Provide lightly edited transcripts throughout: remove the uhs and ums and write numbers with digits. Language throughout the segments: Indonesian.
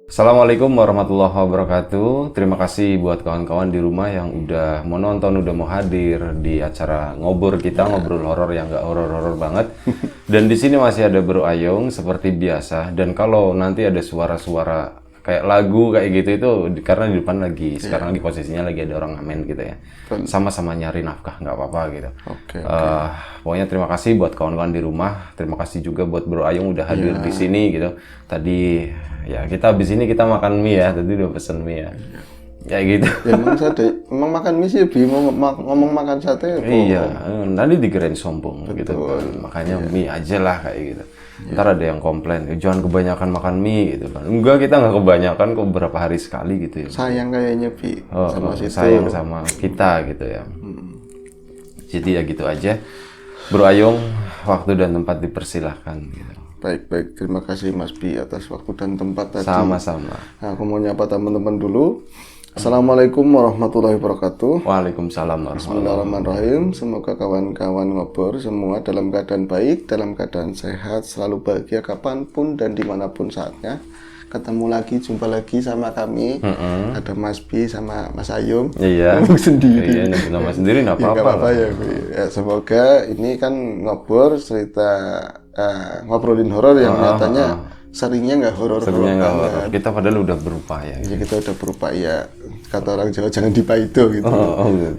Assalamualaikum warahmatullahi wabarakatuh. Terima kasih buat kawan-kawan di rumah yang udah mau nonton, udah mau hadir di acara ngobrol kita, ngobrol horor yang nggak horor-horor banget. Dan di sini masih ada Bro Ayung seperti biasa. Dan kalau nanti ada suara-suara kayak lagu kayak gitu itu karena di depan lagi sekarang lagi posisinya lagi ada orang ngamen gitu ya. Sama-sama nyari nafkah nggak apa-apa gitu. Oke. Pokoknya terima kasih buat kawan-kawan di rumah. Terima kasih juga buat Bro Ayung udah hadir di sini gitu. Tadi ya kita habis ini kita makan mie ya. Tadi udah pesen mie ya. Kayak gitu. Ya emang sate, emang makan mie sih, ngomong makan sate. Iya, nanti dikirain sombong gitu kan. Makanya mie aja lah kayak gitu. Ntar ada yang komplain, jangan kebanyakan makan mie gitu kan. Enggak, kita nggak kebanyakan kok, beberapa hari sekali gitu ya. Sayang kayaknya sama situ. Sayang sama kita gitu ya. Jadi ya gitu aja. Bro Ayung, waktu dan tempat dipersilahkan gitu. Baik, terima kasih Mas Bi atas waktu dan tempat tadi. Sama-sama. Nah, aku mau nyapa teman-teman dulu. Assalamualaikum warahmatullahi wabarakatuh. Waalaikumsalam warahmatullahi Bismillahirrahmanirrahim. Semoga kawan-kawan ngobrol semua dalam keadaan baik, dalam keadaan sehat, selalu bahagia kapanpun dan dimanapun saatnya. Ketemu lagi, jumpa lagi sama kami. Ada Mas Bi sama Mas Ayung. Iya. Ngomong sendiri. Iya, nyebut nama sendiri nggak Ya, nggak apa-apa. apa-apa ya, Bi. Ya, semoga ini kan ngobrol cerita ngobrolin horor yang nyatanya seringnya nggak horor-horor Sebenarnya nggak banget. horor. Kita padahal udah berupaya. Ya, kita udah berupaya, kata orang Jawa jangan dipaido gitu.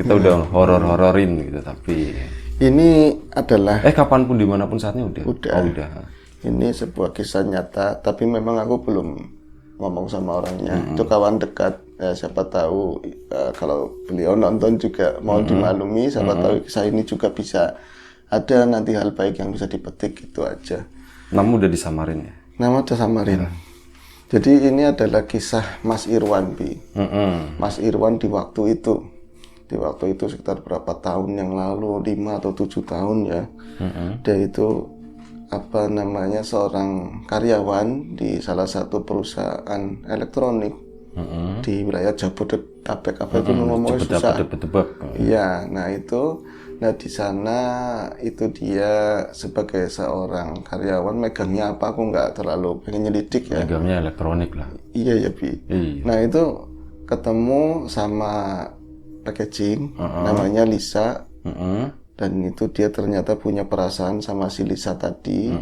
Kita udah horor-hororin gitu, tapi Ini adalah kapanpun dimanapun saatnya udah. Udah. Oh, udah. ini sebuah kisah nyata, tapi memang aku belum ngomong sama orangnya. Itu kawan dekat. Ya, siapa tahu kalau beliau nonton juga mau dimaklumi, siapa tahu kisah ini juga bisa ada nanti hal baik yang bisa dipetik, gitu aja. Namun udah disamarin ya. Nama udah samarin. Jadi ini adalah kisah Mas Irwan, Bi. Mas Irwan di waktu itu. Di waktu itu sekitar berapa tahun yang lalu, 5 atau 7 tahun ya. Dia itu seorang karyawan di salah satu perusahaan elektronik di wilayah Jabodetabek. Apa itu ngomongnya susah. Tebak-tebak. Iya, nah di sana itu dia sebagai seorang karyawan megangnya apa aku nggak terlalu pengen nyelidik ya. Megangnya elektronik lah. Iya ya, Bi. Iya. Nah itu ketemu sama packaging namanya Lisa. Dan itu dia ternyata punya perasaan sama si Lisa tadi.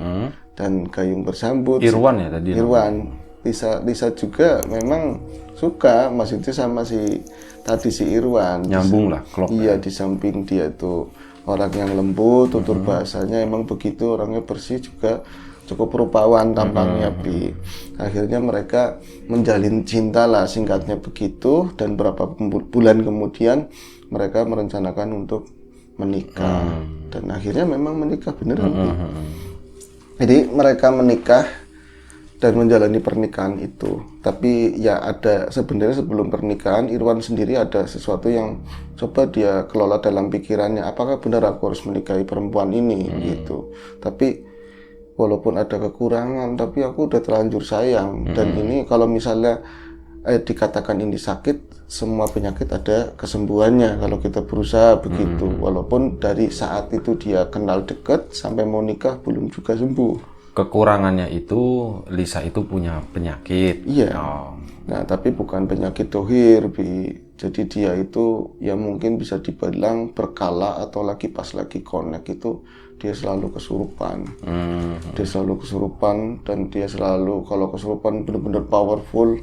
Dan gayung bersambut. Irwan ya tadi. Irwan. Lisa juga memang suka maksudnya sama si Irwan. Nyambung lah, klop. Iya, di samping dia itu orang yang lembut, tutur bahasanya emang begitu, orangnya bersih juga cukup rupawan tampangnya, Bi. Akhirnya mereka menjalin cinta lah, singkatnya begitu, dan berapa bulan kemudian mereka merencanakan untuk menikah. Dan akhirnya memang menikah beneran, Bi. Jadi mereka menikah dan menjalani pernikahan itu. Tapi ya ada sebenarnya sebelum pernikahan Irwan sendiri ada sesuatu yang coba dia kelola dalam pikirannya. Apakah benar aku harus menikahi perempuan ini gitu. Tapi walaupun ada kekurangan, tapi aku udah terlanjur sayang. Dan ini kalau misalnya dikatakan ini sakit, semua penyakit ada kesembuhannya kalau kita berusaha begitu. Walaupun dari saat itu dia kenal dekat sampai mau nikah belum juga sembuh. Kekurangannya itu Lisa itu punya penyakit. Iya. Oh. Nah, tapi bukan penyakit dohir, Bi. Jadi dia itu ya mungkin bisa dibilang berkala atau lagi pas lagi connect itu dia selalu kesurupan. Dia selalu kesurupan dan dia selalu kalau kesurupan benar-benar powerful.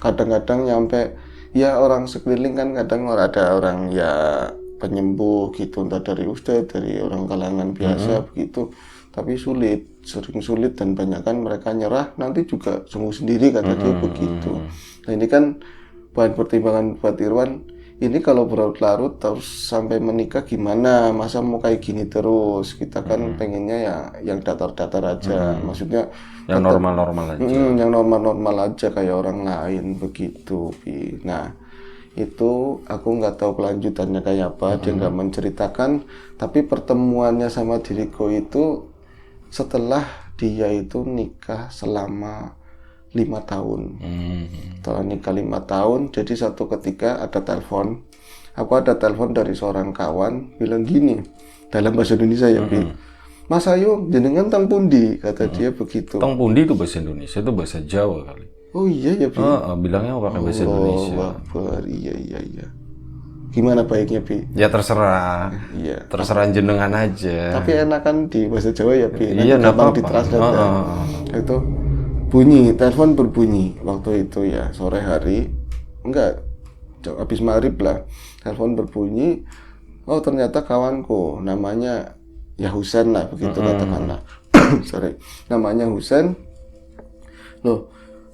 Kadang-kadang nyampe ya orang sekeliling kan kadang ada orang ya penyembuh gitu, entah dari ustadz, dari orang kalangan biasa begitu. Tapi sering sulit dan banyak kan mereka nyerah nanti juga sembuh sendiri kata dia begitu. Nah ini kan bahan pertimbangan buat Irwan, ini kalau berlarut-larut terus sampai menikah gimana, masa mau kayak gini terus, kita kan pengennya ya yang datar-datar aja, maksudnya Yang normal-normal aja. yang normal-normal aja kayak orang lain begitu, Bi. Nah itu aku nggak tahu kelanjutannya kayak apa, dia nggak menceritakan, tapi pertemuannya sama diriku itu setelah dia itu nikah selama 5 tahun. Setelah nikah 5 tahun, jadi satu ketika ada telepon. Aku ada telepon dari seorang kawan, bilang gini, dalam bahasa Indonesia ya, Bi. Mas Ayu, jenengan tang pundi, kata dia begitu. Tong pundi itu bahasa Indonesia, itu bahasa Jawa kali. Oh iya ya Bi. Bilangnya pakai bahasa Indonesia. Akbar. Iya. Gimana baiknya Bi? Ya terserah. Iya. Terserah jenengan aja. Tapi enakan di bahasa Jawa ya Bi. Iya, gampang apa-apa. ditranslate ya. Itu bunyi, telepon berbunyi waktu itu ya, sore hari. Enggak, habis maghrib lah. Telepon berbunyi. Oh ternyata kawanku, namanya ya Husen lah begitu katakanlah. Sorry, namanya Husen. Loh,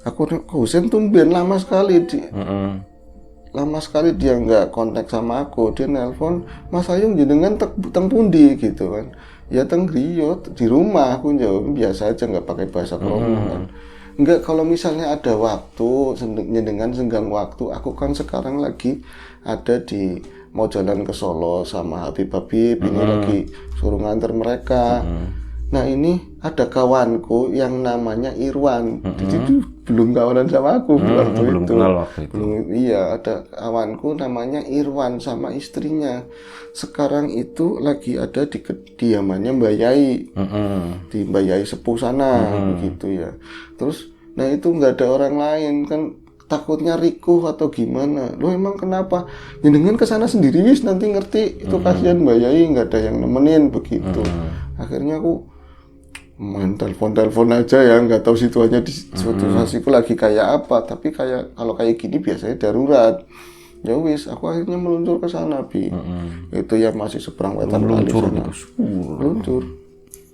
aku Husen tumben lama sekali dia nggak kontak sama aku. Dia nelpon, Mas Ayung jenengan teng pundi gitu kan. Ya teng griya di rumah, aku jawab biasa aja nggak pakai bahasa kromo kan. Enggak, kalau misalnya ada waktu jenengan senggang waktu, aku kan sekarang lagi ada di mau jalan ke Solo sama Habib ini lagi suruh nganter mereka. Nah ini ada kawanku yang namanya Irwan. Jadi belum kawanan sama aku waktu belum itu. kenal waktu itu. Iya, ada kawanku namanya Irwan sama istrinya. Sekarang itu lagi ada di kediamannya Mbak Yai. Di Mbak Yai Sepuh sana begitu ya. Terus nah itu nggak ada orang lain kan, takutnya rikuh atau gimana. Lo emang kenapa? Jenengan ke sana sendiri wis, nanti ngerti. Itu kasihan Mbak Yai, nggak ada yang nemenin begitu. Akhirnya aku main telepon aja ya, nggak tahu situasinya di situasiku lagi kayak apa. Tapi kayak kalau kayak gini biasanya darurat. Ya wis, aku akhirnya meluncur ke sana Bi. Itu ya masih seberang wetan kali sana. Meluncur.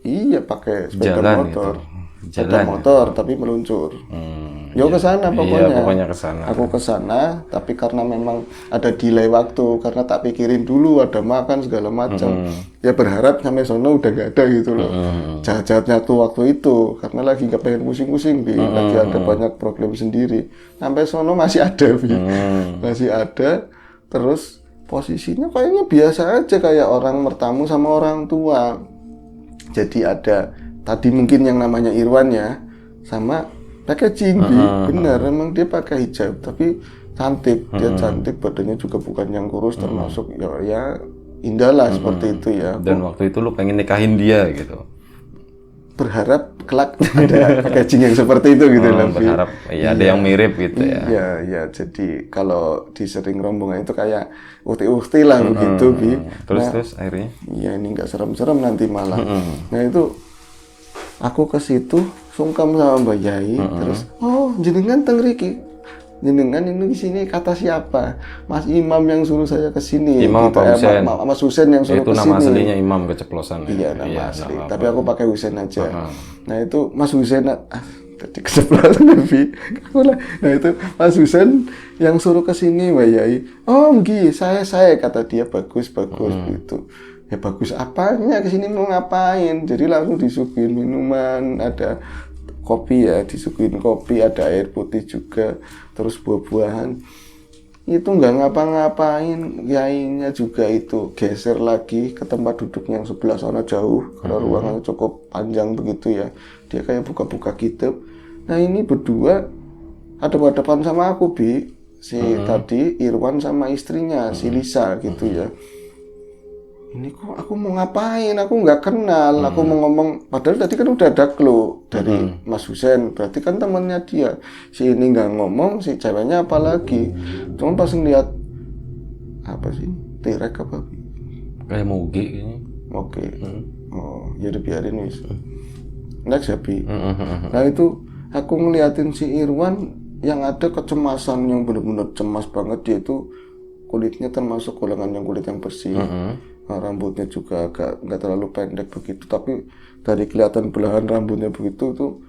Iya, pakai sepeda motor. Sepeda motor tapi meluncur. Yo ke sana pokoknya. Iya, pokoknya ke sana. Aku ke sana, tapi karena memang ada delay waktu, karena tak pikirin dulu ada makan segala macam. Ya berharap sampai sono udah gak ada gitu loh. Jahat-jahatnya tuh waktu itu, karena lagi gak pengen pusing-pusing Bi. Lagi ada banyak problem sendiri. Sampai sono masih ada Bi. Masih ada. Terus posisinya kayaknya biasa aja, kayak orang bertamu sama orang tua. Jadi ada tadi mungkin yang namanya Irwan ya, sama packaging bener, emang dia pakai hijab tapi cantik, dia cantik, badannya juga bukan yang kurus, termasuk ya indah lah seperti itu ya. Dan waktu itu lu pengen nikahin dia gitu. Berharap kelak ada packaging yang seperti itu gitu loh. Berharap ya ada yang mirip gitu ya. Iya, jadi kalau di sering rombongan itu kayak ukti-ukti lah begitu Bi. Terus akhirnya? Iya, ini nggak serem-serem nanti malah. Nah itu aku ke situ sungkem sama Mbak Yai, terus jenengan teng riki, jenengan ini di sini kata siapa? Mas Imam yang suruh saya ke sini. Imam gitu. apa Husen? Mas Husen yang suruh ke sini. Itu nama aslinya Imam keceplosan. Iya, nama asli. Tapi aku pakai Husen aja. Nah itu Mas Husen, tadi keceplosan Bi. Nah itu Mas Husen yang suruh ke sini Mbak Yai. Oh, nggih, saya kata dia bagus gitu. Ya bagus apanya, kesini mau ngapain? Jadi langsung disuguhin minuman, ada kopi ya, disuguhin kopi, ada air putih juga, terus buah-buahan. Itu nggak ngapa-ngapain, yainya juga itu geser lagi ke tempat duduk yang sebelah sana jauh, karena ruangannya cukup panjang begitu ya. Dia kayak buka-buka kitab. Nah ini berdua hadap-hadapan sama aku Bi, si tadi Irwan sama istrinya, si Lisa gitu ya. Ini kok aku mau ngapain, aku nggak kenal, aku mau ngomong, padahal tadi kan udah ada clue dari Mas Husen, berarti kan temannya dia. Si ini nggak ngomong, si ceweknya apalagi. Cuma pas ngeliat apa sih, tirek apa? Kayak moge kayaknya. Oke. Oh, ya udah biarin wis. Next ya Bi. Nah itu aku ngeliatin si Irwan yang ada kecemasan, yang benar-benar cemas banget. Dia itu kulitnya termasuk golongan yang kulit yang bersih. Nah, rambutnya juga agak nggak terlalu pendek begitu, tapi dari kelihatan belahan rambutnya begitu tuh,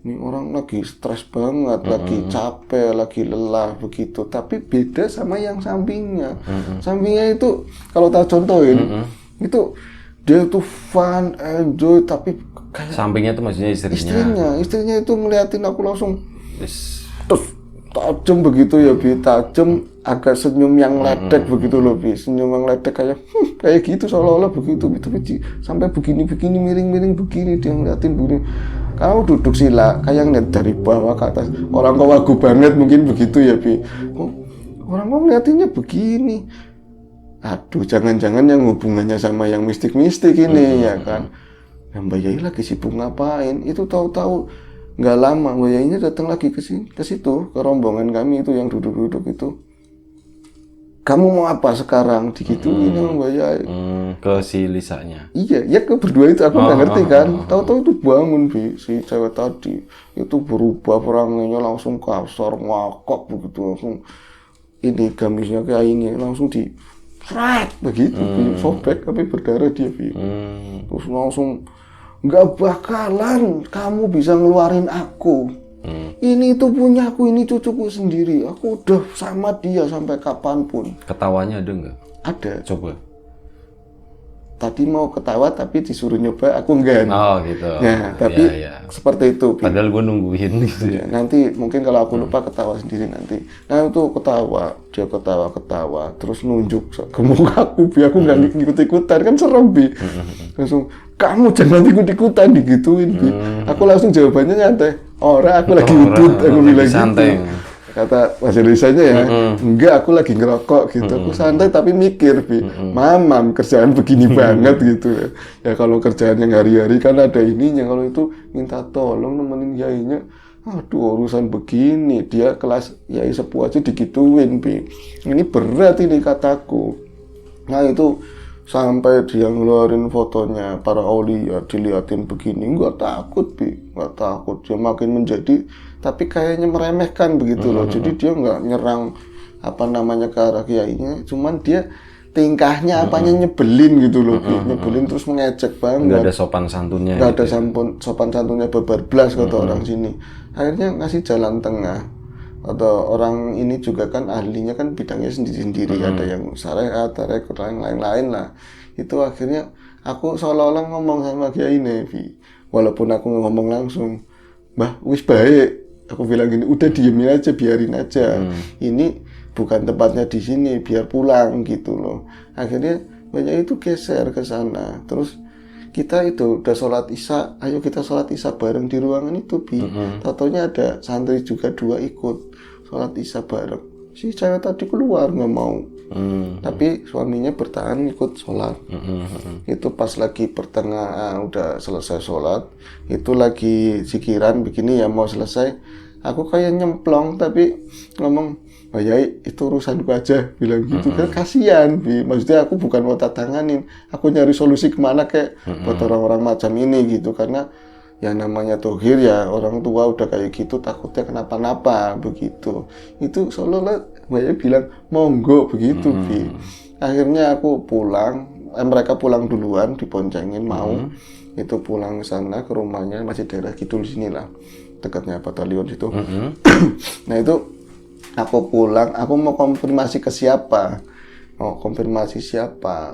ini orang lagi stres banget, lagi capek, lagi lelah begitu. Tapi beda sama yang sampingnya. Sampingnya itu kalau tak contohin, itu dia tuh fun, enjoy, tapi kayak sampingnya tuh maksudnya istrinya. Istrinya itu ngeliatin aku langsung terus tajam begitu ya Bi, tajam, agak senyum yang ledek begitu loh Bi, senyum yang ledek kayak gitu seolah-olah begitu, sampai begini miring-miring begini, dia ngeliatin begini. Kamu duduk sila, kayak ngeliat dari bawah ke atas, orang kau wagu banget mungkin begitu ya Bi. Orang kau ngeliatinnya begini, aduh jangan-jangan yang hubungannya sama yang mistik-mistik ini ya kan. Yang Mbak Yai lagi sibuk ngapain, itu tahu-tahu nggak lama Mbak Yainya datang lagi ke situ, ke rombongan kami itu yang duduk-duduk itu. Kamu mau apa sekarang? Digituin sama Mbak Yai. Ke si Lisanya. Iya, ya ke berdua itu aku nggak ngerti kan. Tahu-tahu itu bangun si cewek tadi itu berubah orangnya langsung kasar, ngakak begitu langsung. Ini gamisnya kayak ini langsung di seret begitu, sobek tapi berdarah dia. Terus langsung nggak bakalan kamu bisa ngeluarin aku. Ini itu punya aku, ini cucuku sendiri. Aku udah sama dia sampai kapanpun. Ketawanya ada nggak? Ada. Coba. Tadi mau ketawa tapi disuruh nyoba, aku enggak. Oh gitu. Ya, tapi seperti itu. Padahal gue nungguin gitu ya. Nanti mungkin kalau aku lupa ketawa sendiri nanti. Nah itu ketawa, dia ketawa, terus nunjuk ke muka aku, biar aku nggak ikut-ikutan, kan serem Bi. Langsung, kamu jangan ikut-ikutan digituin Bi. Aku langsung jawabannya nyantai. Aku lagi udut, aku bilang santai. gitu. Kata bahasa Indonesianya ya, enggak aku lagi ngerokok gitu, aku santai tapi mikir, Bi, mamam kerjaan begini banget gitu ya. Kalau kerjaan yang hari-hari kan ada ininya, kalau itu minta tolong nemenin yainya, aduh urusan begini, dia kelas yai sepuh aja digituin, Bi. Ini berat ini kataku. Nah itu sampai dia ngeluarin fotonya para aulia, diliatin begini, nggak takut Bi, nggak takut, dia makin menjadi, tapi kayaknya meremehkan begitu loh. Jadi dia nggak nyerang apa namanya ke arah kiainya, cuman dia tingkahnya apanya nyebelin gitu loh, nyebelin terus mengejek banget. Nggak ada sopan santunnya. Nggak ada sopan santunnya, bebar-blas kata orang sini. Akhirnya ngasih jalan tengah. Atau orang ini juga kan ahlinya kan bidangnya sendiri-sendiri, ada yang syariat, ada yang lain-lain lah. Itu akhirnya aku seolah-olah ngomong sama kiai Nevi, walaupun aku ngomong langsung, Mbah wis baik, aku bilang gini, udah diemin aja, biarin aja, ini bukan tempatnya di sini, biar pulang gitu loh. Akhirnya banyak itu geser ke sana, terus kita itu udah sholat isya, ayo kita sholat isya bareng di ruangan itu Bi. Tatonya ada santri juga 2 ikut sholat isya bareng. Si cewek tadi keluar nggak mau, tapi suaminya bertahan ikut sholat. Itu pas lagi pertengahan udah selesai sholat, itu lagi zikiran begini ya mau selesai, aku kayak nyemplong tapi ngomong, Mbak Yai itu urusanku aja, bilang gitu kan, kasihan Bi. Maksudnya aku bukan mau tanganin, aku nyari solusi kemana kayak buat orang-orang macam ini gitu, karena ya namanya tohir ya, orang tua udah kayak gitu takutnya kenapa-napa begitu. Itu seolah-olah Mbak Yai bilang monggo begitu Bi. Akhirnya aku pulang, mereka pulang duluan, diboncengin mau, itu pulang sana ke rumahnya, masih daerah kidul sini lah, dekatnya batalion situ. Nah itu aku pulang, aku mau konfirmasi ke siapa,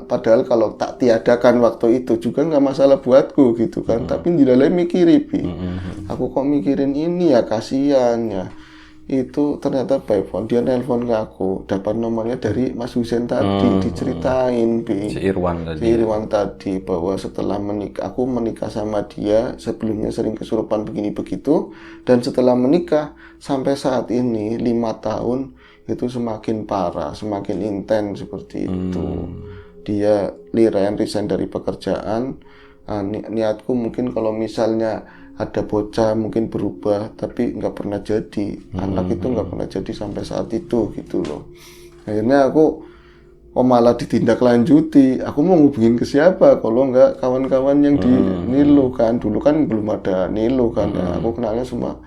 padahal kalau tak tiadakan waktu itu juga nggak masalah buatku gitu kan, tapi di dalam mikirin Bi. Aku kok mikirin ini ya, kasihan ya. Itu ternyata by phone, dia nelpon ke aku, dapat nomornya dari Mas Husen tadi, diceritain Bi. Si Irwan tadi bahwa setelah menikah, aku menikah sama dia, sebelumnya sering kesurupan begini begitu, dan setelah menikah sampai saat ini 5 tahun itu semakin parah, semakin intens seperti itu. Dia resign dari pekerjaan. Niatku mungkin kalau misalnya ada bocah mungkin berubah, tapi nggak pernah jadi. Anak itu nggak pernah jadi sampai saat itu gitu loh. Akhirnya aku malah ditindaklanjuti. Aku mau ngubungin ke siapa kalau nggak kawan-kawan yang di Nilo kan. Dulu kan belum ada Nilo kan ya. Aku kenalnya sama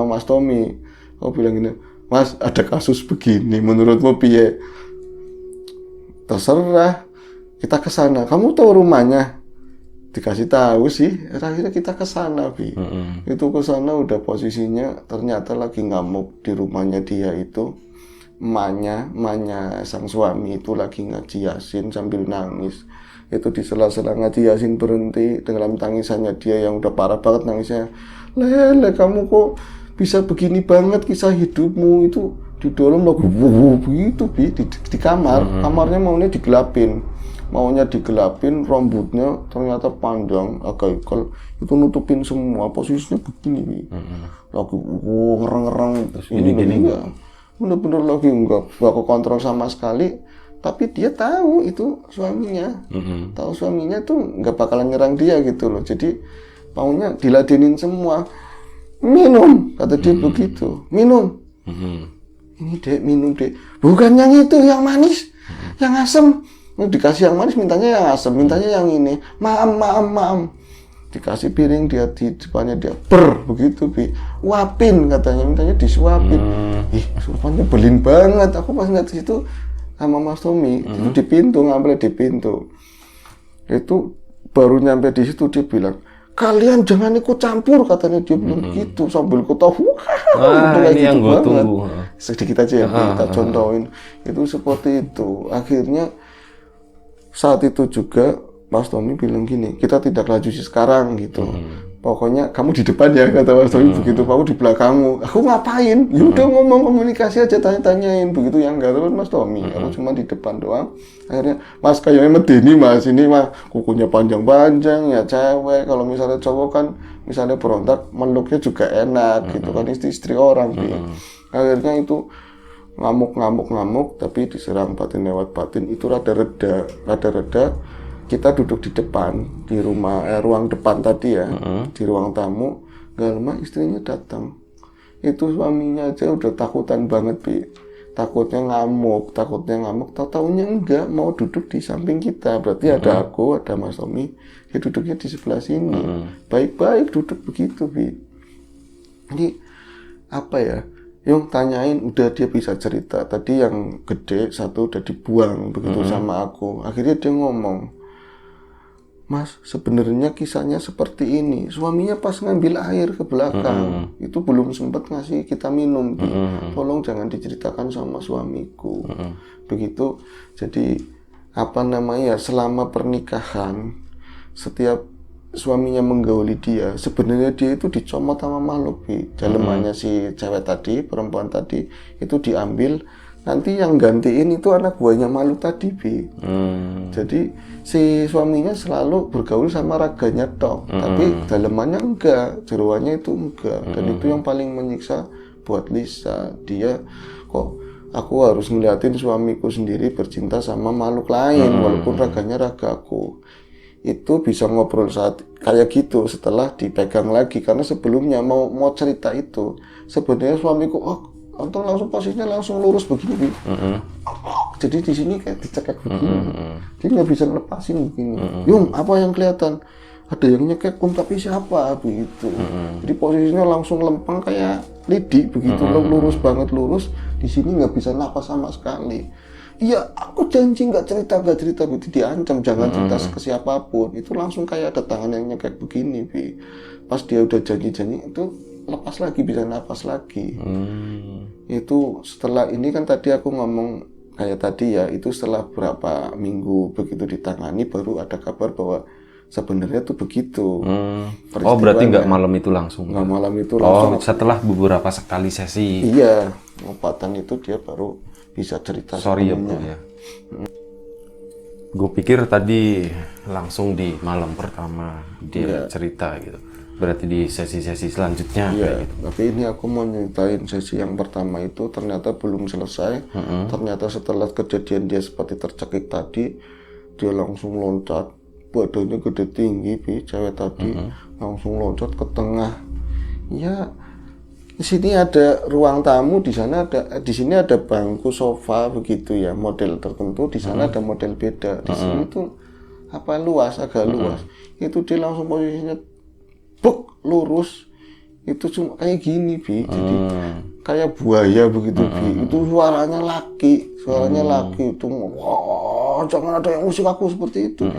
Mas Tommy. Aku bilang gini, Mas ada kasus begini, menurutmu piye? Terserah, kita ke sana. Kamu tahu rumahnya? Dikasih tahu sih, akhirnya kita ke sana Bi. Itu ke sana udah posisinya ternyata lagi ngamuk di rumahnya dia itu. Emaknya sang suami itu lagi ngaji Yasin sambil nangis. Itu di sela-sela ngaji Yasin berhenti dalam tangisannya dia yang udah parah banget nangisnya. Lele, kamu kok bisa begini banget kisah hidupmu, itu didorong lagu begitu Bi, di kamar. Kamarnya maunya digelapin, rambutnya ternyata panjang agak ikal, itu nutupin semua, posisinya begini Bi. Lagi ngerang-ngerang ini enggak, bener-bener lagi enggak kekontrol sama sekali. Tapi dia tahu itu suaminya, tahu suaminya tuh nggak bakalan nyerang dia gitu loh. Jadi maunya diladenin semua. minum, kata dia begitu, minum. Ini dek, minum dek, bukan yang itu, yang manis, yang asam. Dikasih yang manis, mintanya yang asam, mintanya yang ini, maam. Dikasih piring, dia di depannya dia begitu, wapin katanya, mintanya disuapin. Suapannya belin banget. Aku pas ngeliat situ sama Mas Tommy, itu di pintu, ngambil di pintu. Itu baru nyampe di situ dia bilang, kalian jangan ikut campur, katanya dia bilang gitu sambil ketawa. Ini yang gue tunggu. Sedikit aja ya, kita contohin. Itu seperti itu. Akhirnya saat itu juga Mas Tommy bilang gini, kita tidak lanjut sekarang gitu. Pokoknya kamu di depan ya, kata Mas Tommy begitu. Aku di belakangmu. Aku ngapain? Ya udah ngomong komunikasi aja, tanya-tanyain begitu yang enggak tahu Mas Tommy. Aku cuma di depan doang. Akhirnya Mas kayaknya medeni Mas, ini mah kukunya panjang-panjang ya cewek. Kalau misalnya cowok kan misalnya berontak meluknya juga enak gitu kan, istri orang. Akhirnya itu ngamuk, tapi diserang batin lewat batin itu rada reda. Kita duduk di depan di ruang depan tadi ya, di ruang tamu. Gak lama istrinya datang. Itu suaminya aja udah takutan banget, takutnya ngamuk. Tahu-taunya enggak, mau duduk di samping kita. Berarti ada aku, ada Mas Tommy, dia duduknya di sebelah sini. Baik-baik duduk begitu, Jadi apa ya? Yung tanyain, udah dia bisa cerita. Tadi yang gede satu udah dibuang begitu sama aku. Akhirnya dia ngomong, Mas, sebenarnya kisahnya seperti ini. Suaminya pas ngambil air ke belakang, itu belum sempat ngasih kita minum. Tolong jangan diceritakan sama suamiku. Begitu. Jadi apa namanya? Selama pernikahan, setiap suaminya menggauli dia, sebenarnya dia itu dicomot sama makhluk. Dalemannya si cewek tadi, perempuan tadi, itu diambil. Nanti yang gantiin itu anak buahnya makhluk tadi, Jadi si suaminya selalu bergaul sama raganya tok, tapi dalemannya enggak, jeroannya itu enggak. Dan itu yang paling menyiksa buat Lisa. Dia kok aku harus ngeliatin suamiku sendiri bercinta sama makhluk lain, walaupun raganya ragaku. Itu bisa ngobrol saat kayak gitu setelah dipegang lagi, karena sebelumnya mau cerita itu sebenarnya suamiku untung langsung posisinya langsung lurus begini, jadi di sini kayak dicekek begini, dia nggak bisa ngelepasin begini. Yung, apa yang kelihatan? Ada yang nyekek tapi siapa begitu. Jadi posisinya langsung lempeng kayak lidi begitu, lurus banget lurus. Di sini nggak bisa napas sama sekali. Iya, aku janji nggak cerita begitu, diancam jangan cerita ke siapapun. Itu langsung kayak ada tangan yang nyekek begini, Pas dia udah janji itu lepas lagi, bisa napas lagi. Itu setelah ini kan tadi aku ngomong kayak tadi ya, itu setelah berapa minggu begitu ditangani baru ada kabar bahwa sebenarnya tuh begitu. Berarti nggak malam itu langsung? Nggak malam itu langsung. Setelah beberapa sekali sesi? Iya, pengobatan itu dia baru bisa cerita. Sorry ya bro ya. Gue pikir tadi langsung di malam pertama dia cerita gitu. Berarti di sesi-sesi selanjutnya kayak gitu. Tapi ini aku mau nyeritain sesi yang pertama itu ternyata belum selesai. Ternyata setelah kejadian dia seperti tercekik tadi, dia langsung loncat, badannya gede tinggi, cewek tadi langsung loncat ke tengah. Ya, di sini ada ruang tamu, di sini ada bangku sofa begitu ya, model tertentu. Di sana ada model beda. Di sini tuh agak luas. Itu dia langsung posisinya lurus, itu cuma kayak gini, jadi kayak buaya begitu, itu suaranya laki itu, jangan ada yang musik aku seperti itu,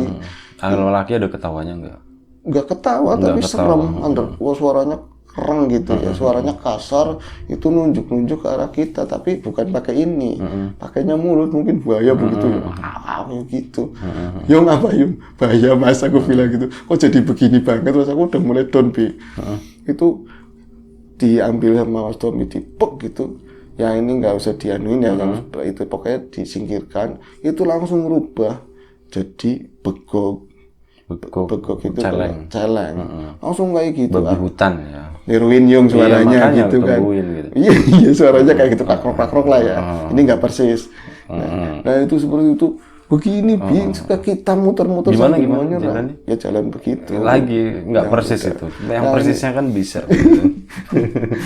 Kalau laki ada ketawanya nggak ketawa, tapi serem, suaranya kereng gitu ya, suaranya kasar, itu nunjuk ke arah kita, tapi bukan pakai ini, pakainya mulut, mungkin buaya begitu, gitu. Yung apa yung bahaya Mas, aku bilang gitu, kok jadi begini banget, Mas, aku udah mulai down, itu diambil sama Mas Tommy, dipek gitu, yang ini nggak usah dianuin ya, yang itu pokoknya disingkirkan, itu langsung berubah jadi begok itu celeng. Langsung kayak gitu. Babi hutan ya. Heroin yung suaranya gitu kan. Iya suaranya kayak gitu, kakrok lah ya. Ini nggak persis. Nah itu seperti itu begini Bi, kita muter-muter Gimana, sambil gimana mau nyerang. jalannya? Ya jalan begitu. Lagi nggak persis enggak. itu. Yang persisnya kan bisa.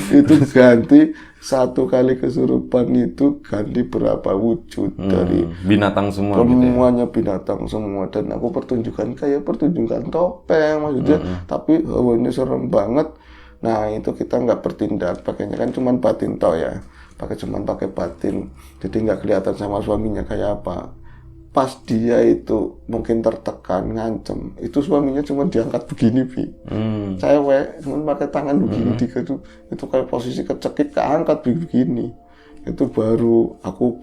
Itu ganti satu kali kesurupan itu ganti berapa wujud dari Binatang semua gitu ya. semuanya binatang semua, dan aku pertunjukan kayak pertunjukan topeng maksudnya, tapi hawanya serem banget. Nah itu kita nggak bertindak, pakainya kan cuman batin toh ya, pakai batin, jadi nggak kelihatan sama suaminya kayak apa. Pas dia itu mungkin tertekan ngancem, itu suaminya cuma diangkat begini Bi, cewek cuma pakai tangan begini itu kayak posisi kecekik keangkat begini. Itu baru aku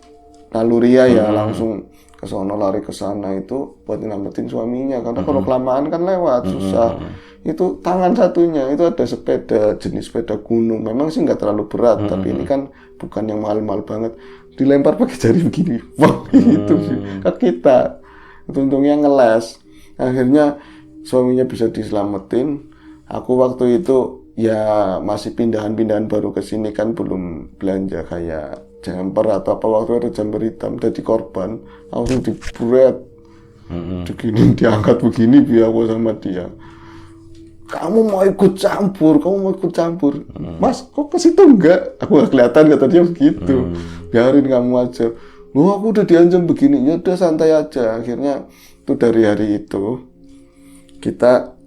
naluriah ya langsung ke sono, lari ke sana itu buat nyelamatin suaminya, karena kalau kelamaan kan lewat susah. Itu tangan satunya itu ada sepeda, jenis sepeda gunung, memang sih nggak terlalu berat, tapi ini kan bukan yang mahal-mahal banget, dilempar pakai jari begini, wah gitu sih ke kita. Itu untungnya ngeles, akhirnya suaminya bisa diselamatin. Aku waktu itu ya masih pindahan baru ke sini kan, belum belanja kayak jumper atau apa, waktu ada jumper hitam, jadi korban langsung dibret, begini diangkat begini biar aku sama dia. Kamu mau ikut campur, Mas kok ke situ enggak? Aku nggak kelihatan, kata dia begitu. Biarin kamu aja. Loh aku udah diancam begini, ya udah santai aja. Akhirnya itu dari hari itu kita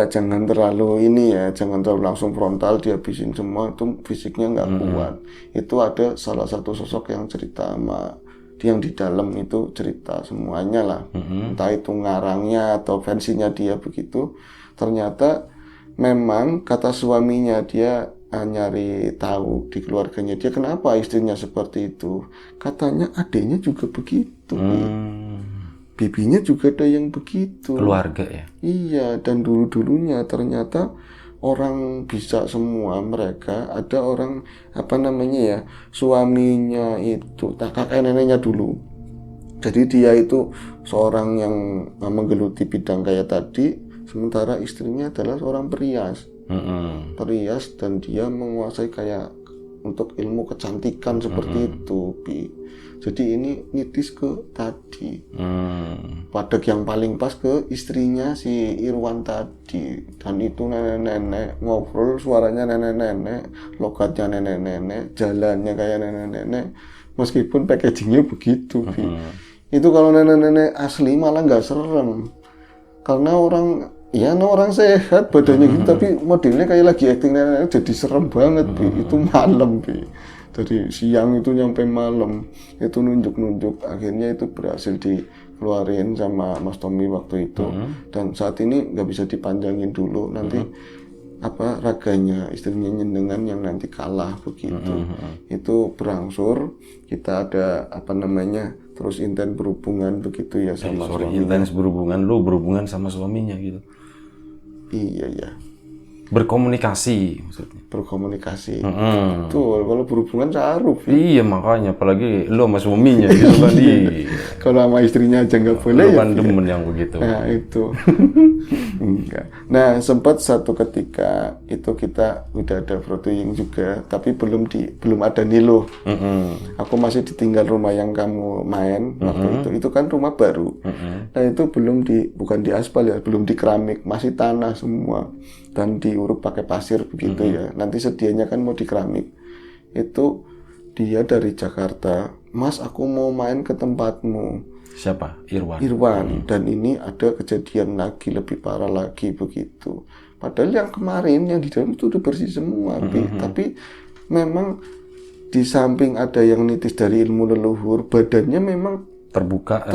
jangan terlalu jangan terlalu langsung frontal dihabisin semua, itu fisiknya nggak kuat. Itu ada salah satu sosok yang cerita sama yang di dalam itu, cerita semuanya lah, entah itu ngarangnya atau versinya dia begitu. Ternyata memang kata suaminya, dia nyari tahu di keluarganya dia kenapa istrinya seperti itu. Katanya adiknya juga begitu, bibinya juga ada yang begitu. Keluarga ya? Iya, dan dulunya ternyata orang bisa semua mereka. Ada orang suaminya itu kakek neneknya dulu. Jadi dia itu seorang yang menggeluti bidang kayak tadi. Sementara istrinya adalah seorang perias, dan dia menguasai kayak untuk ilmu kecantikan seperti itu, Bi. Jadi ini nitis ke tadi, pada yang paling pas ke istrinya si Irwan tadi, dan itu nenek-nenek ngobrol, suaranya nenek-nenek, logatnya nenek-nenek, jalannya kayak nenek-nenek, meskipun packagingnya begitu, Bi. Itu kalau nenek-nenek asli malah nggak serem, karena orang sehat badannya gitu, tapi modelnya kayak lagi acting nenek, jadi serem banget, Bi. Itu malam, Bi. Dari siang itu nyampe malam, itu nunjuk-nunjuk. Akhirnya itu berhasil dikeluarin sama Mas Tommy waktu itu. Dan saat ini nggak bisa dipanjangin dulu, nanti raganya istrinya nyendengan yang nanti kalah begitu. Itu berangsur, kita ada terus intens berhubungan begitu ya sama suaminya. Intens berhubungan, lu berhubungan sama suaminya gitu? Iya ya. Berkomunikasi maksudnya. Berkomunikasi. Betul, kalau berhubungan carup. Iya makanya, apalagi lu sama suaminya gitu kan. Kalau sama istrinya aja nggak boleh. Lu kan demen yang begitu. Nah itu. Enggak. Nah sempat satu ketika itu kita udah ada protein juga, tapi belum ada Nilo. Aku masih ditinggal rumah yang kamu main waktu itu. Itu kan rumah baru. Nah itu bukan di aspal ya, belum di keramik, masih tanah semua. Dan diuruk pakai pasir begitu ya. Nanti sedianya kan mau di keramik. Itu dia dari Jakarta, Mas aku mau main ke tempatmu. Siapa? Irwan. Dan ini ada kejadian lagi, lebih parah lagi begitu. Padahal yang kemarin yang di dalam itu udah bersih semua, tapi memang di samping ada yang nitis dari ilmu leluhur, badannya memang terbuka,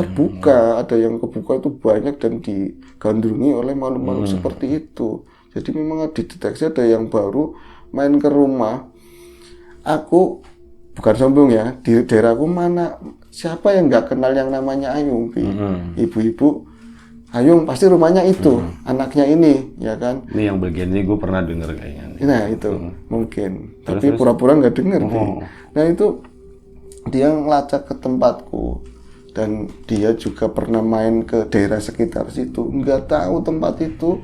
ada yang kebuka itu banyak dan digandrungi oleh makhluk-makhluk seperti itu. Jadi memang dideteksi ada yang baru main ke rumah. Aku bukan sombong ya, di daerahku siapa yang nggak kenal yang namanya Ayung, ibu-ibu Ayung pasti rumahnya itu, anaknya ini, ya kan? Ini yang bagian ini gue pernah denger kayaknya. Nah itu mungkin, tapi pura-pura nggak denger. Nah itu dia ngelacak ke tempatku, dan dia juga pernah main ke daerah sekitar situ, nggak tahu tempat itu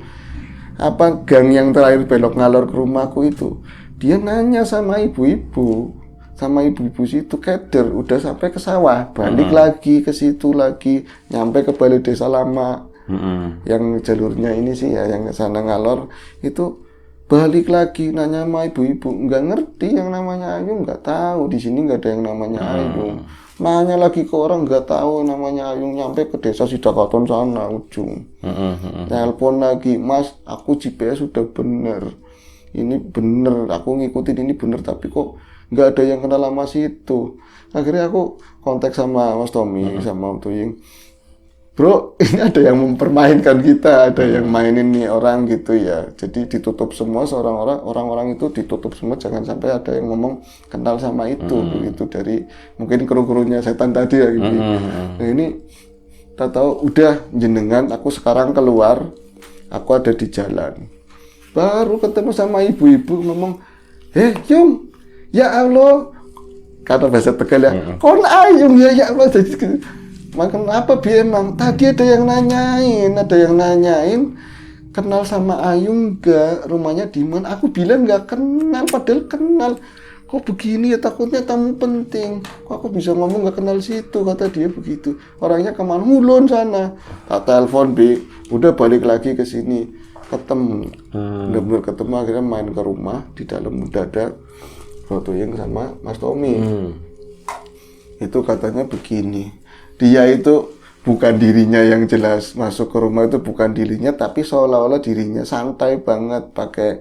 gang yang terakhir belok ngalor ke rumahku itu. Dia nanya sama ibu-ibu, sama ibu-ibu situ keder, udah sampai ke sawah, balik lagi ke situ lagi, nyampe ke balai desa lama. Yang jalurnya ini sih ya, yang ke sana ngalor itu balik lagi nanya sama ibu-ibu, nggak ngerti yang namanya Ayung, nggak tahu di sini nggak ada yang namanya Ayung. Nanya lagi ke orang nggak tahu namanya Ayung, nyampe ke desa Sidakaton sana ujung. Telepon lagi, Mas, aku GPS sudah bener, ini bener, aku ngikutin ini bener, tapi kok nggak ada yang kenal sama situ. Akhirnya aku kontak sama Mas Tommy sama Om Tuying. Bro, ini ada yang mempermainkan kita, ada yang mainin nih orang gitu ya. Jadi ditutup semua, orang-orang itu ditutup semua, jangan sampai ada yang ngomong kenal sama itu, begitu dari mungkin kru-krunya setan tadi ya gitu. Nah ini, tak tahu udah jenengan, aku sekarang keluar, aku ada di jalan. Baru ketemu sama ibu-ibu ngomong, Yung, ya Allah, kata bahasa Tegal ya, kon Ayung ya Allah, jadi makan apa bi emang? Tadi ada yang nanyain, kenal sama Ayung nggak? Rumahnya di mana? Aku bilang nggak kenal, padahal kenal. Kok begini ya, takutnya tamu penting. Kok aku bisa ngomong nggak kenal situ? Kata dia begitu. Orangnya kemana? Ngulon sana. Tak telepon bi, udah balik lagi ke sini. Ketemu, benar-benar ketemu. Akhirnya main ke rumah, di dalam udah ada Bro Tuying sama Mas Tommy. Itu katanya begini. Dia itu bukan dirinya yang jelas, masuk ke rumah itu bukan dirinya, tapi seolah-olah dirinya santai banget, pakai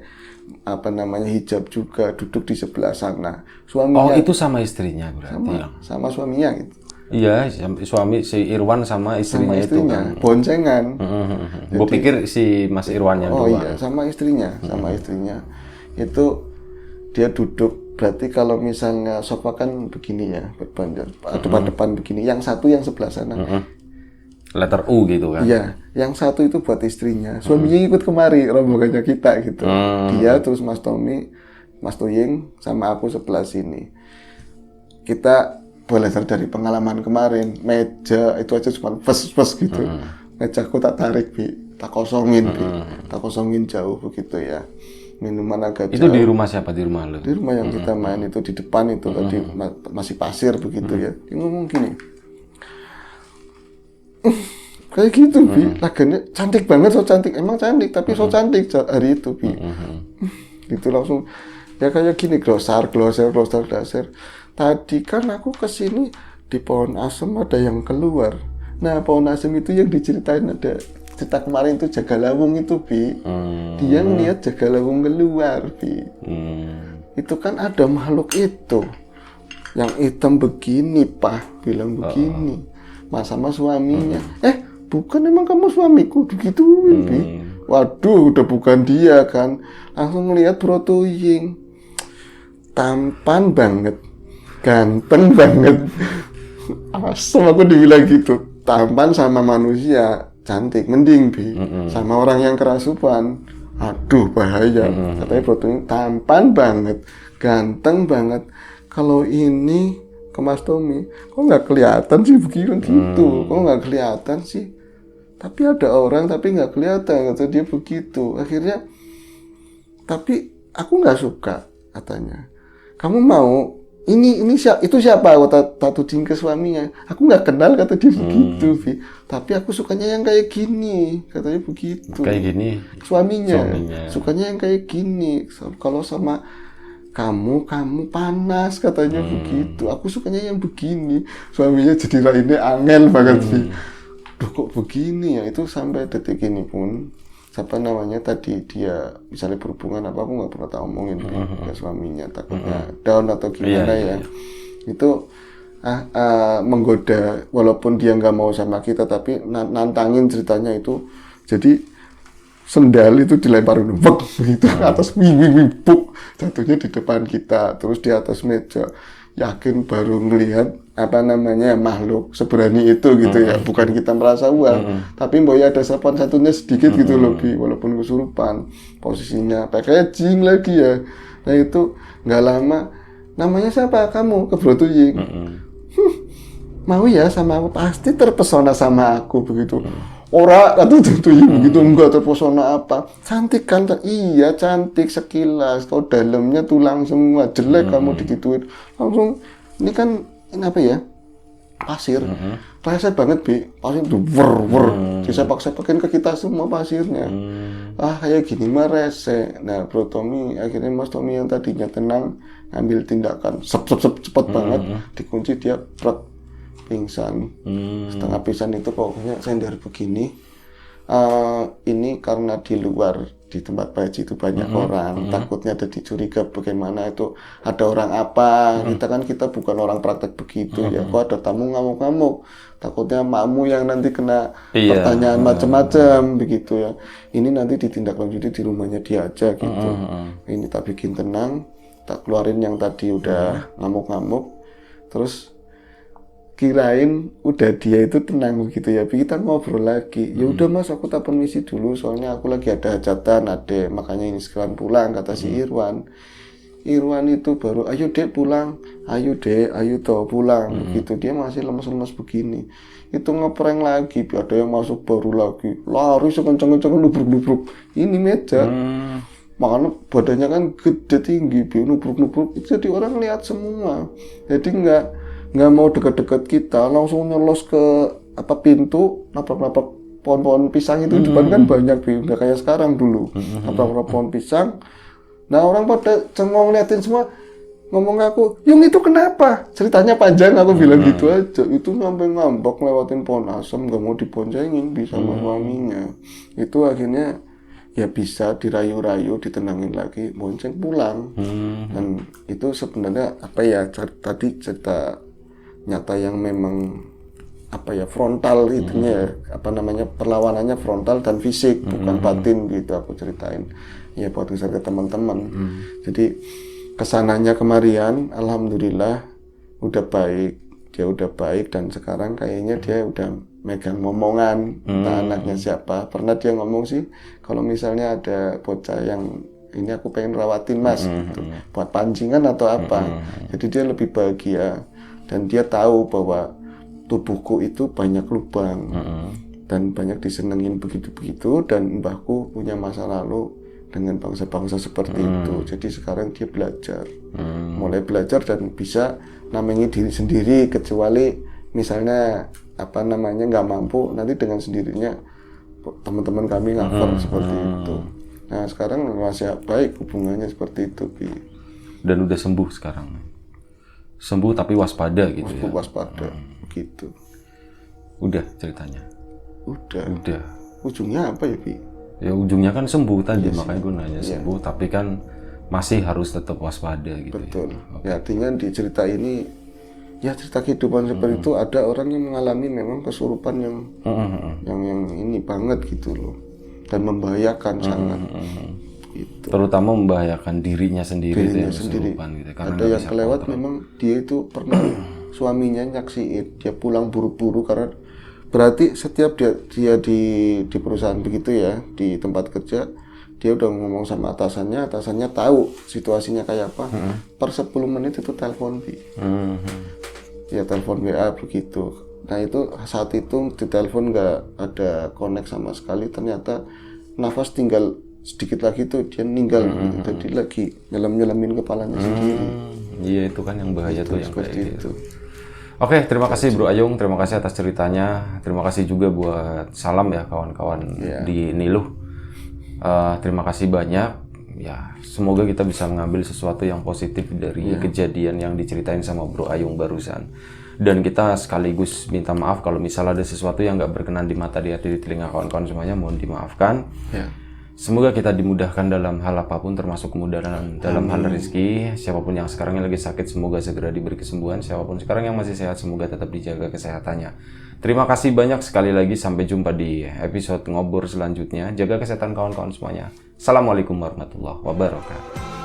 hijab juga, duduk di sebelah sana. Suaminya, itu sama istrinya berarti? Sama suaminya gitu. Iya, suami si Irwan sama istrinya, itu kan. Boncengan. Gue pikir si Mas Irwan yang doang. Iya, sama istrinya. Itu dia duduk. Berarti kalau misalnya sofa kan begini ya, berbanjar, depan-depan begini. Yang satu yang sebelah sana. Letter U gitu kan? Iya, yang satu itu buat istrinya. Suaminya ikut kemari, rombongannya kita gitu. Dia terus Mas Tommy, Mas Tuying, sama aku sebelah sini. Kita belajar dari pengalaman kemarin. Meja itu aja cuma pes gitu. Mejaku tak tarik, Bi. Tak kosongin, Bi. Tak kosongin jauh begitu ya. Minuman agak itu jauh. Di rumah siapa? Di rumah lo? Di rumah yang kita main itu, di depan itu tadi masih pasir begitu ya. Dia ngomong gini, kayak gitu Bi, lagannya cantik banget, so cantik, emang cantik, tapi so cantik hari itu Bi. Gitu langsung ya kayak gini, glosar. Tadi kan aku kesini di pohon asem ada yang keluar. Nah pohon asem itu yang diceritain, ada cerita kemarin itu jaga lawung itu Bi. Dia ngeliat jaga lawung keluar Bi. Itu kan ada makhluk itu yang hitam begini Pak, bilang begini. Mas sama suaminya, bukan emang kamu suamiku begitu Bi. Waduh udah bukan dia kan. Langsung ngeliat Bro Tuying, tampan banget, ganteng banget. Asem aku dibilang gitu. Tampan sama manusia cantik, mending Bi. Sama orang yang kerasupan, aduh bahaya. Katanya Bro Tuying tampan banget, ganteng banget. Kalau ini ke Mas Tommy, kok nggak kelihatan sih begini gitu? Kok nggak kelihatan sih? Tapi ada orang tapi nggak kelihatan, kata dia begitu. Akhirnya, tapi aku nggak suka, katanya. Kamu mau ini itu siapa? Aku tuding ke suaminya. Aku nggak kenal, kata dia begitu, Bi. Tapi aku sukanya yang kayak gini, katanya begitu. Kayak gini. Suaminya. Sukanya yang kayak gini. Kalau sama kamu panas, katanya begitu. Aku sukanya yang begini. Suaminya jadi raine angel banget, Bi. Duh kok begini ya? Itu sampai detik ini pun, tadi dia misalnya berhubungan apa, aku nggak pernah tak omongin ke suaminya, takutnya down atau gimana ya. Itu menggoda, walaupun dia nggak mau sama kita, tapi nantangin ceritanya itu. Jadi sendal itu dilemparin gitu ke atas, buk, jatuhnya di depan kita, terus di atas meja. Yakin baru ngelihat makhluk seberani itu gitu ya. Bukan kita merasa tapi mbak ada sopan satunya sedikit gitu loh Bi, walaupun kesurupan. Posisinya packaging lagi ya. Nah itu nggak lama, namanya siapa kamu? Ke Bro Tuying. Mau ya sama aku, pasti terpesona sama aku begitu. ora atau begitu enggak terpesona apa. Cantik kan? Iya cantik sekilas. Kalau dalamnya tulang semua jelek kamu digituin. Langsung ini kan ini apa ya? Pasir. Rese banget Bi. Pasir tuh wer. Disepak-sepakin ke kita semua pasirnya. Kayak gini mah rese. Nah Bro Tommy akhirnya Mas Tommy yang tadinya tenang ngambil tindakan cepet banget, dikunci dia pingsan. Setengah pingsan itu pokoknya sender begini. Ini karena di luar di tempat Pak itu banyak orang, takutnya ada dicuriga bagaimana itu ada orang apa. Kita bukan orang praktek begitu ya. Kok ada tamu ngamuk-ngamuk, takutnya makmu yang nanti kena pertanyaan macam-macam begitu ya. Ini nanti ditindaklanjuti di rumahnya dia aja gitu. Ini tak bikin tenang, tak keluarin yang tadi udah ngamuk-ngamuk, terus kirain udah dia itu tenang begitu ya. Kita ngobrol lagi. Ya udah Mas, aku tak permisi dulu soalnya aku lagi ada hajatan Ade, makanya ini sekalian pulang kata si Irwan. Irwan itu baru ayo Dek pulang. Ayo Dek, ayo toh pulang gitu. Dia masih lemes-lemes begini. Itu ngeprank lagi, ada yang masuk baru lagi. Lari sekencang-kencang nubruk-nubruk. Ini meja. Makanya badannya kan gede tinggi, nubruk-nubruk. Jadi orang lihat semua. Jadi nggak mau dekat-dekat kita, langsung nyelos ke pintu, nabrak-nabrak pohon-pohon pisang itu depan kan banyak, nggak kayak sekarang dulu. Nabrak-nabrak pohon pisang. Nah orang pada cengong liatin semua, ngomong ke aku, Yung itu kenapa? Ceritanya panjang, aku bilang gitu aja. Itu sampai ngambek lewatin pohon asem, nggak mau diboncengin, bisa sama suaminya. Itu akhirnya ya bisa dirayu-rayu, ditenangin lagi, bonceng pulang. Dan itu sebenarnya tadi cerita nyata yang memang frontal itunya perlawanannya frontal dan fisik, bukan batin gitu aku ceritain ya buat ke teman-teman. Jadi kesananya kemarian alhamdulillah udah baik dan sekarang kayaknya dia udah megang ngomongan entah anaknya siapa. Pernah dia ngomong sih kalau misalnya ada bocah yang ini aku pengen rawatin Mas gitu, buat pancingan atau apa. Jadi dia lebih bahagia dan dia tahu bahwa tubuhku itu banyak lubang dan banyak disenengin begitu-begitu, dan mbahku punya masa lalu dengan bangsa-bangsa seperti itu. Jadi sekarang dia belajar, mulai belajar dan bisa namengi diri sendiri, kecuali misalnya nggak mampu, nanti dengan sendirinya teman-teman kami ngafar seperti itu. Nah sekarang masih baik hubungannya seperti itu dan udah sembuh sekarang. Sembuh tapi waspada gitu ya. Waspada begitu. Udah ceritanya. Udah. Ujungnya apa ya Bi? Ya ujungnya kan sembuh tadi, makanya gue nanya sembuh, tapi kan masih harus tetap waspada gitu. Betul. Ya artinya di cerita ini ya cerita kehidupan seperti itu ada orang yang mengalami memang kesurupan yang ini banget gitu loh, dan membahayakan sangat. Gitu. Terutama membahayakan dirinya sendiri sendiri. Gitu, karena ada yang kelewat memang dia itu pernah suaminya nyaksiin dia pulang buru-buru, karena berarti setiap dia di perusahaan begitu ya, di tempat kerja dia udah ngomong sama atasannya tahu situasinya kayak apa. Per 10 menit itu telepon ya telepon WA begitu. Nah itu saat itu di telepon nggak ada connect sama sekali, ternyata nafas tinggal sedikit lagi tuh dia meninggal gitu. Jadi lagi nyelemin kepalanya sendiri. Iya itu kan yang bahaya tuh yang seperti itu. Oke, terima kasih Bro Ayung, terima kasih atas ceritanya. Terima kasih juga buat salam ya kawan-kawan di Niluh. Terima kasih banyak. Ya, semoga kita bisa mengambil sesuatu yang positif dari kejadian yang diceritain sama Bro Ayung barusan. Dan kita sekaligus minta maaf kalau misalnya ada sesuatu yang nggak berkenan di mata, di hati, di telinga kawan-kawan semuanya, mohon dimaafkan. Semoga kita dimudahkan dalam hal apapun, termasuk kemudahan dalam hal rezeki. Siapapun yang sekarang lagi sakit, semoga segera diberi kesembuhan. Siapapun sekarang yang masih sehat, semoga tetap dijaga kesehatannya. Terima kasih banyak sekali lagi. Sampai jumpa di episode ngobrol selanjutnya. Jaga kesehatan kawan-kawan semuanya. Assalamualaikum warahmatullahi wabarakatuh.